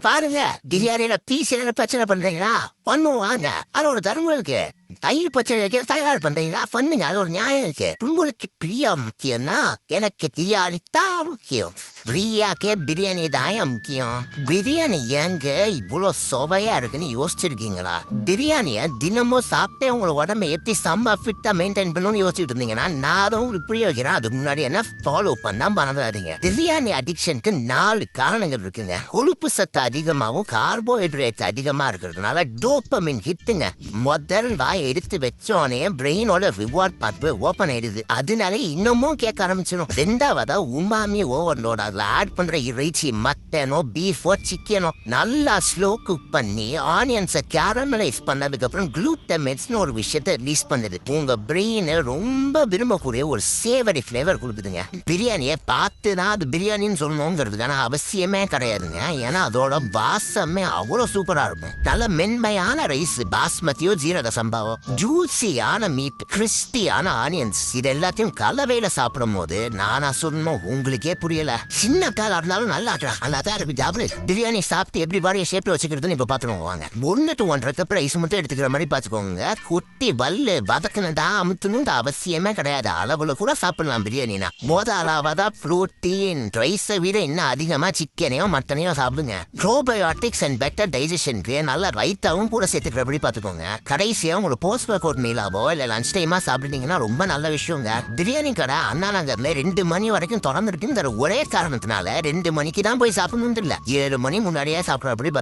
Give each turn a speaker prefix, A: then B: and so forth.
A: பாருங்க பிரியாணியில பீஸ் பிரச்சனை பண்றீங்களா பண்ணுவாங்க அதோட தர்மம் இருக்கு. தயிர் பச்சை தயார் பண்றீங்களா பண்ணுங்க அது ஒரு நியாயம் இருக்கு. உங்களுக்கு பிரியா முக்கியம்னா எனக்கு பிரியாணி தான் முக்கியம். பிரியாக்கே பிரியாணி தான் முக்கியம். பிரியாணி ஏங்க இவ்வளவு சுவையா இருக்குன்னு யோசிச்சிருக்கீங்களா? பிரியாணிய தினமும் சாப்பிட்டு உங்களோட உடம்பை எப்படி செம்ம ஃபிட்டா மெயின்டைன் பண்ணணும்னு யோசிச்சுட்டு இருந்தீங்கன்னா நான் உங்களுக்கு புரிய வைக்கிறேன். அதுக்கு முன்னாடி என்ன ஃபாலோ பண்ணா மறந்துடாதீங்க. பிரியாணி அடிக்ஷனுக்கு 4 காரணங்கள் இருக்குங்க. கொழுப்பு சத்து அதிகமாகவும் கார்போஹைட்ரேட் அதிகமா இருக்கிறதுனால டோபமின் ஹிட்டுங்க. முதல் வாய் எடுத்து வச்சோனே பிரெயினோட ரிவார்ட் பார்த்து ஓபன் ஆயிடுது. அதனால இன்னமும் கேட்க ஆரம்பிச்சிடும். ரெண்டாவதா உமாமி ஓவர்லோட். அதுல ஆட் பண்ற இறைச்சி மட்டனோ பீஃபோ சிக்கனோ நல்லா ஸ்லோ குக் பண்ணி ஆனியன்ஸை கேரமலைஸ் பண்ணதுக்கு அப்புறம் குளூட்டமேட்ஸ்னு ஒரு விஷயத்தை ரிலீஸ் பண்ணுது. உங்க பிரெயினை ரொம்ப விரும்பக்கூடிய ஒரு சேவரி ஃபிளேவர் கொடுக்குதுங்க. பிரியாணியை பார்த்து தான் அது பிரியாணின்னு சொல்லணுங்கிறதுக்கான அவசியமே கிடையாதுங்க. ஏன்னா அதோட வாசமே அவ்வளவு சூப்பரா இருக்கும். நல்ல மென்மையான ரைஸ் பாஸ்மதியோ ஜீரக சம்பாவோ, ஜூசியான மீட், கிறிஸ்பியான ஆனியன்ஸ், இது எல்லாத்தையும் கலவையில சாப்பிடும் போது நானா சொல்லணும் உங்களுக்கே புரியல. சின்ன கால இருந்தாலும் நல்லா தான் இருக்கு. ஜாபு பிரியாணி சாப்பிட்டு எப்படி பாடிய ஷேப்ல வச்சுக்கிறதுன்னு இப்ப பாத்துக்கோங்க. வாங்க 1 to 1.5 கப் ரைஸ் மட்டும் எடுத்துக்கிற மாதிரி பாத்துக்கோங்க. குட்டி வல்லு வதக்கினதா அமுத்தணும் அவசியமே கிடையாது. அளவுல கூட சாப்பிடலாம் பிரியாணினா. அளவாதா புரோட்டீன் ரைஸை விட இன்னும் அதிகமா சிக்கனையோ மட்டனையோ சாப்பிடுங்க. ப்ரோபயோட்டிக்ஸ் அண்ட் பெட்டர் டைஜஷனுக்கு நல்லா ரைத்தாவும் கூட சேர்த்துக்கிற மாதிரி பாத்துக்கோங்க. கடைசியா உங்களுக்கு போஸ்ட் ஒர்க் அவுட் மீலாவோ இல்ல லஞ்ச் டைமா சாப்பிட்டீங்கன்னா ரொம்ப நல்ல விஷயங்க. பிரியாணி கடை அண்ணா நகர்ல 2 மணி வரைக்கும் திறந்துருக்குங்கிற ஒரே காரணத்தினால 2 மணிக்கு தான் போய் சாப்பிடணும் இல்ல, 7 மணி முன்னாடியே சாப்பிடுற அப்படி